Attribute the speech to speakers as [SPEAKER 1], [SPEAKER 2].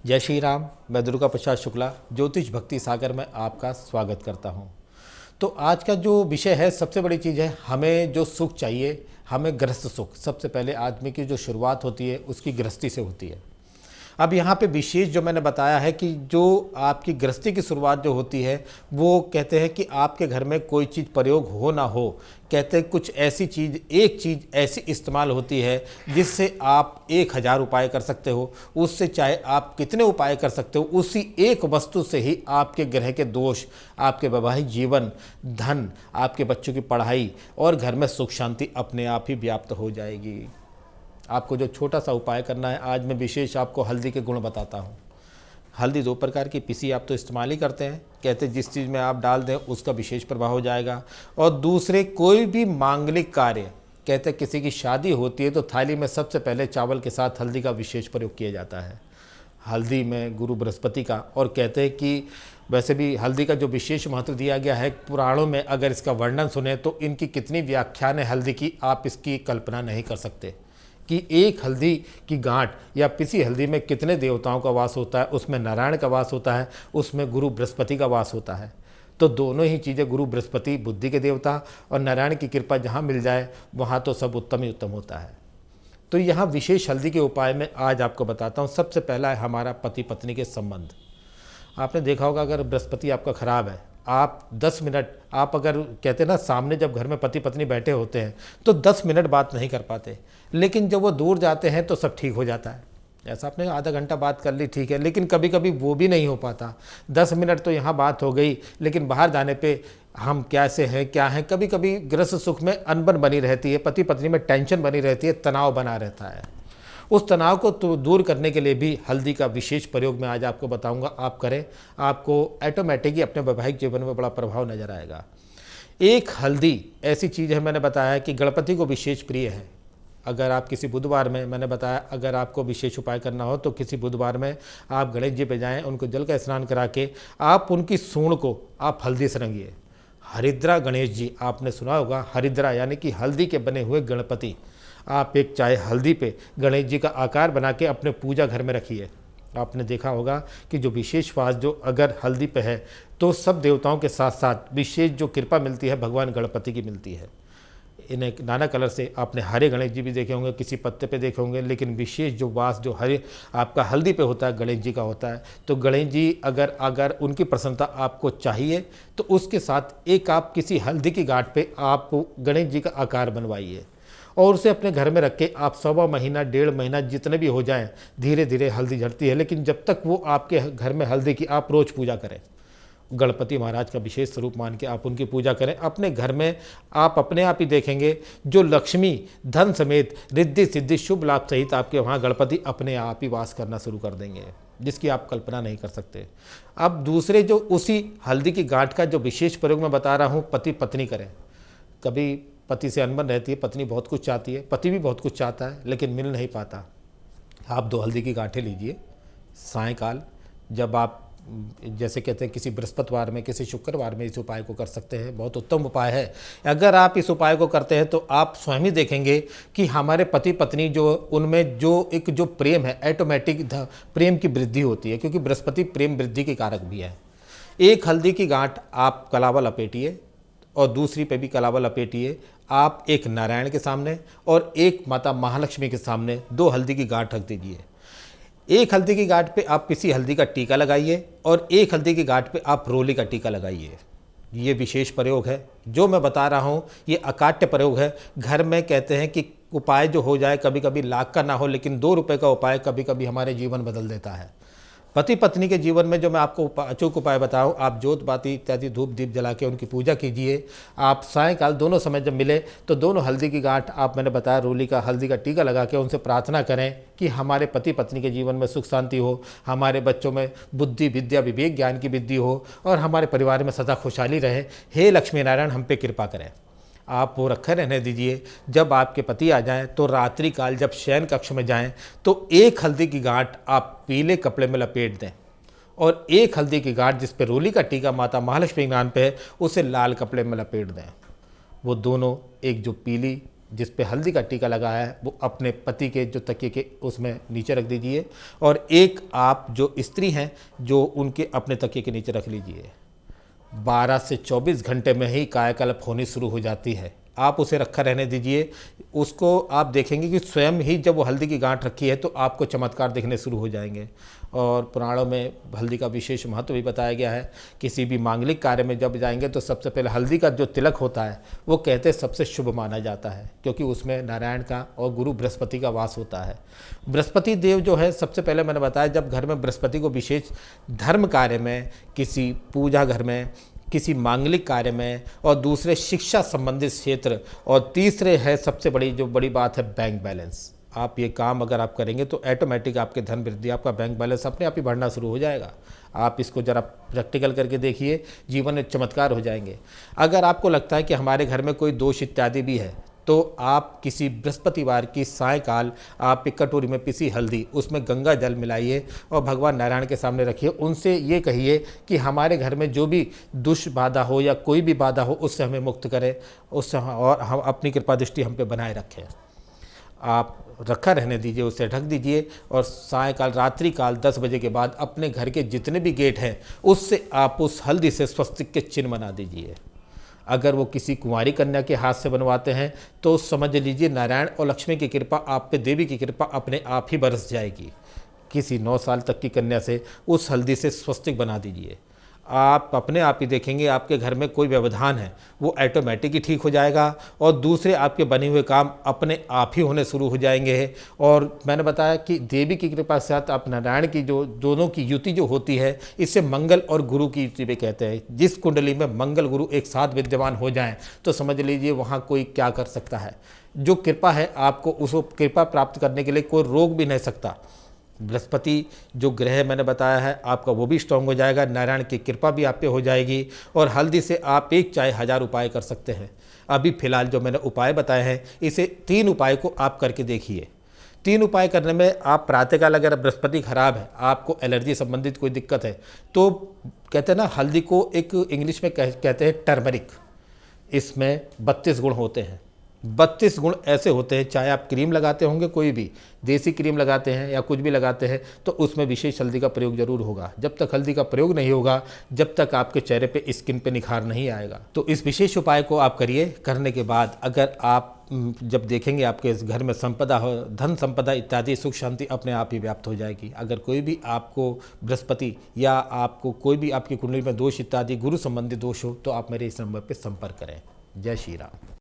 [SPEAKER 1] जय श्री राम। मैं दुर्गा प्रसाद शुक्ला ज्योतिष भक्ति सागर में आपका स्वागत करता हूं। तो आज का जो विषय है, सबसे बड़ी चीज़ है, हमें जो सुख चाहिए, हमें गृहस्थ सुख। सबसे पहले आदमी की जो शुरुआत होती है उसकी गृहस्थी से होती है। अब यहाँ पे विशेष जो मैंने बताया है कि जो आपकी गृहस्थी की शुरुआत जो होती है, वो कहते हैं कि आपके घर में कोई चीज़ प्रयोग हो ना हो, कहते हैं कुछ ऐसी चीज़, एक चीज़ ऐसी इस्तेमाल होती है जिससे आप 1000 उपाय कर सकते हो। उससे चाहे आप कितने उपाय कर सकते हो, उसी एक वस्तु से ही आपके ग्रह के दोष, आपके वैवाहिक जीवन, धन, आपके बच्चों की पढ़ाई और घर में सुख शांति अपने आप ही व्याप्त हो जाएगी। आपको जो छोटा सा उपाय करना है, आज मैं विशेष आपको हल्दी के गुण बताता हूँ। हल्दी 2 प्रकार की, पिसी आप तो इस्तेमाल ही करते हैं, कहते हैं जिस चीज़ में आप डाल दें उसका विशेष प्रभाव हो जाएगा। और दूसरे कोई भी मांगलिक कार्य, कहते हैं किसी की शादी होती है तो थाली में सबसे पहले चावल के साथ हल्दी का विशेष प्रयोग किया जाता है। हल्दी में गुरु बृहस्पति का, और कहते हैं कि वैसे भी हल्दी का जो विशेष महत्व दिया गया है पुराणों में, अगर इसका वर्णन सुने तो इनकी कितनी व्याख्यान है हल्दी की, आप इसकी कल्पना नहीं कर सकते कि एक हल्दी की गांठ या पिसी हल्दी में कितने देवताओं का वास होता है। उसमें नारायण का वास होता है, उसमें गुरु बृहस्पति का वास होता है। तो दोनों ही चीज़ें, गुरु बृहस्पति बुद्धि के देवता और नारायण की कृपा जहाँ मिल जाए वहाँ तो सब उत्तम ही उत्तम होता है। तो यहाँ विशेष हल्दी के उपाय में आज आपको बताता हूँ। सबसे पहला है हमारा पति पत्नी के संबंध। आपने देखा होगा अगर बृहस्पति आपका खराब है, आप 10 मिनट, आप अगर कहते हैं ना, सामने जब घर में पति पत्नी बैठे होते हैं तो 10 मिनट बात नहीं कर पाते, लेकिन जब वो दूर जाते हैं तो सब ठीक हो जाता है। ऐसा आपने आधा घंटा बात कर ली, ठीक है, लेकिन कभी कभी वो भी नहीं हो पाता। 10 मिनट तो यहाँ बात हो गई, लेकिन बाहर जाने पे हम कैसे हैं, क्या हैं, कभी कभी गृहस्थ सुख में अनबन बनी रहती है, पति पत्नी में टेंशन बनी रहती है, तनाव बना रहता है। उस तनाव को तो दूर करने के लिए भी हल्दी का विशेष प्रयोग मैं आज आपको बताऊंगा, आप करें, आपको ऑटोमेटिक ही अपने वैवाहिक जीवन में बड़ा प्रभाव नजर आएगा। एक हल्दी ऐसी चीज़ है, मैंने बताया कि गणपति को विशेष प्रिय है। अगर आप किसी बुधवार में, मैंने बताया अगर आपको विशेष उपाय करना हो तो किसी बुधवार में आप गणेश जी पे जाएं, उनको जल का स्नान करा के आप उनकी सूंड को आप हल्दी से रंगिए। हरिद्रा गणेश जी, आपने सुना होगा, हरिद्रा यानी कि हल्दी के बने हुए गणपति। आप एक चाहे हल्दी पे गणेश जी का आकार बना के अपने पूजा घर में रखिए। आपने देखा होगा कि जो विशेष वास जो अगर हल्दी पे है तो सब देवताओं के साथ साथ विशेष जो कृपा मिलती है भगवान गणपति की मिलती है। इन्हें नाना कलर से आपने हरे गणेश जी भी देखे होंगे, किसी पत्ते पे देखे होंगे, लेकिन विशेष जो वास जो हरे आपका हल्दी पे होता है गणेश जी का होता है। तो गणेश जी अगर उनकी प्रसन्नता आपको चाहिए तो उसके साथ एक आप किसी हल्दी की गांठ पे आप गणेश जी का आकार बनवाइए और उसे अपने घर में रख के आप 1.25 महीना 1.5 महीना जितने भी हो जाएं, धीरे धीरे हल्दी झड़ती है, लेकिन जब तक वो आपके घर में हल्दी की आप रोज़ पूजा करें, गणपति महाराज का विशेष स्वरूप मान के आप उनकी पूजा करें, अपने घर में आप अपने आप ही देखेंगे जो लक्ष्मी धन समेत रिद्धि सिद्धि शुभ लाभ सहित आपके वहाँ गणपति अपने आप ही वास करना शुरू कर देंगे, जिसकी आप कल्पना नहीं कर सकते। अब दूसरे जो उसी हल्दी की गांठ का जो विशेष प्रयोग मैं बता रहा हूँ, पति पत्नी करें। कभी पति से अनबन रहती है, पत्नी बहुत कुछ चाहती है, पति भी बहुत कुछ चाहता है, लेकिन मिल नहीं पाता। आप 2 हल्दी की गांठें लीजिए, सायंकाल जब आप, जैसे कहते हैं किसी बृहस्पतिवार में, किसी शुक्रवार में इस उपाय को कर सकते हैं। बहुत उत्तम उपाय है। अगर आप इस उपाय को करते हैं तो आप स्वयं ही देखेंगे कि हमारे पति पत्नी जो उनमें जो प्रेम है, ऑटोमेटिक प्रेम की वृद्धि होती है, क्योंकि बृहस्पति प्रेम वृद्धि के कारक भी है। एक हल्दी की गांठ आप कलावा लपेटिए और दूसरी पे भी कलावा लपेटिए। आप एक नारायण के सामने और एक माता महालक्ष्मी के सामने 2 हल्दी की गांठ रख दीजिए। एक हल्दी की गांठ पे आप पिसी हल्दी का टीका लगाइए और एक हल्दी की गांठ पे आप रोली का टीका लगाइए। ये विशेष प्रयोग है जो मैं बता रहा हूँ, ये अकाट्य प्रयोग है। घर में कहते हैं कि उपाय जो हो जाए, कभी कभी लाख का ना हो, लेकिन 2 रुपये का उपाय कभी कभी हमारे जीवन बदल देता है। पति पत्नी के जीवन में जो मैं आपको अचूक उपाय बताऊं, आप जोत बाती इत्यादि धूप दीप जला के उनकी पूजा कीजिए। आप सायंकाल दोनों समय जब मिले तो दोनों हल्दी की गांठ आप, मैंने बताया, रोली का हल्दी का टीका लगा के उनसे प्रार्थना करें कि हमारे पति पत्नी के जीवन में सुख शांति हो, हमारे बच्चों में बुद्धि विद्या विवेक ज्ञान की वृद्धि हो और हमारे परिवार में सदा खुशहाली रहे। हे लक्ष्मी नारायण हम पे कृपा करें। आप वो रखे रहने दीजिए। जब आपके पति आ जाएं तो रात्रि काल जब शयन कक्ष में जाएं तो एक हल्दी की गांठ आप पीले कपड़े में लपेट दें और एक हल्दी की गांठ जिस पे रोली का टीका माता महालक्ष्मी के नाम पे है उसे लाल कपड़े में लपेट दें। वो दोनों एक जो पीली जिस पे हल्दी का टीका लगा है वो अपने पति के जो तकिए के उसमें नीचे रख दीजिए, और एक आप जो स्त्री हैं जो उनके अपने तकिए के नीचे रख लीजिए। 12 से 24 घंटे में ही कायाकल्प होनी शुरू हो जाती है। आप उसे रखा रहने दीजिए। उसको आप देखेंगे कि स्वयं ही जब वो हल्दी की गांठ रखी है तो आपको चमत्कार दिखने शुरू हो जाएंगे। और पुराणों में हल्दी का विशेष महत्व भी बताया गया है। किसी भी मांगलिक कार्य में जब जाएंगे तो सबसे पहले हल्दी का जो तिलक होता है वो कहते हैं सबसे शुभ माना जाता है, क्योंकि उसमें नारायण का और गुरु बृहस्पति का वास होता है। बृहस्पति देव जो है, सबसे पहले मैंने बताया, जब घर में बृहस्पति को विशेष धर्म कार्य में, किसी पूजा घर में, किसी मांगलिक कार्य में, और दूसरे शिक्षा संबंधित क्षेत्र, और तीसरे है सबसे बड़ी बात है बैंक बैलेंस। आप ये काम अगर आप करेंगे तो ऑटोमेटिक आपके धन वृद्धि, आपका बैंक बैलेंस अपने आप ही बढ़ना शुरू हो जाएगा। आप इसको ज़रा प्रैक्टिकल करके देखिए, जीवन में चमत्कार हो जाएंगे। अगर आपको लगता है कि हमारे घर में कोई दोष इत्यादि भी है तो आप किसी बृहस्पतिवार की सायंकाल आप एक कटोरी में पिसी हल्दी, उसमें गंगा जल मिलाइए और भगवान नारायण के सामने रखिए। उनसे ये कहिए कि हमारे घर में जो भी दुष्बाधा हो या कोई भी बाधा हो उससे हमें मुक्त करें, उससे और हम अपनी कृपा दृष्टि हम पे बनाए रखें। आप रखा रहने दीजिए, उसे ढक दीजिए, और सायंकाल रात्रि काल 10 बजे के बाद अपने घर के जितने भी गेट हैं उससे आप उस हल्दी से स्वस्तिक के चिन्ह बना दीजिए। अगर वो किसी कुंवारी कन्या के हाथ से बनवाते हैं तो समझ लीजिए नारायण और लक्ष्मी की कृपा आप पे, देवी की कृपा अपने आप ही बरस जाएगी। किसी 9 साल तक की कन्या से उस हल्दी से स्वस्तिक बना दीजिए। आप अपने आप ही देखेंगे आपके घर में कोई व्यवधान है वो ऑटोमेटिक ही ठीक हो जाएगा, और दूसरे आपके बने हुए काम अपने आप ही होने शुरू हो जाएंगे। और मैंने बताया कि देवी की कृपा से साथ आप नारायण की जो दोनों की युति जो होती है, इसे मंगल और गुरु की युति भी कहते हैं। जिस कुंडली में मंगल गुरु एक साथ विद्यमान हो जाएं तो समझ लीजिए वहाँ कोई क्या कर सकता है। जो कृपा है आपको, उसको कृपा प्राप्त करने के लिए कोई रोक भी नहीं सकता। बृहस्पति जो ग्रह मैंने बताया है आपका, वो भी स्ट्रांग हो जाएगा, नारायण की कृपा भी आप पे हो जाएगी। और हल्दी से आप एक चाहे 1000 उपाय कर सकते हैं। अभी फिलहाल जो मैंने उपाय बताए हैं, इसे 3 उपाय को आप करके देखिए। 3 उपाय करने में आप प्रातःकाल, अगर बृहस्पति खराब है, आपको एलर्जी संबंधित कोई दिक्कत है, तो कहते हैं ना, हल्दी को एक इंग्लिश में कहते हैं टर्मरिक। इसमें 32 गुण होते हैं। 32 गुण ऐसे होते हैं, चाहे आप क्रीम लगाते होंगे, कोई भी देसी क्रीम लगाते हैं या कुछ भी लगाते हैं, तो उसमें विशेष हल्दी का प्रयोग जरूर होगा। जब तक हल्दी का प्रयोग नहीं होगा, जब तक आपके चेहरे पे, स्किन पे निखार नहीं आएगा। तो इस विशेष उपाय को आप करिए। करने के बाद अगर आप जब देखेंगे आपके इस घर में संपदा हो, धन संपदा इत्यादि सुख शांति अपने आप ही व्याप्त हो जाएगी। अगर कोई भी आपको बृहस्पति या आपको कोई भी आपकी कुंडली में दोष इत्यादि गुरु संबंधी दोष हो तो आप मेरे इस नंबर पर संपर्क करें। जय श्री राम।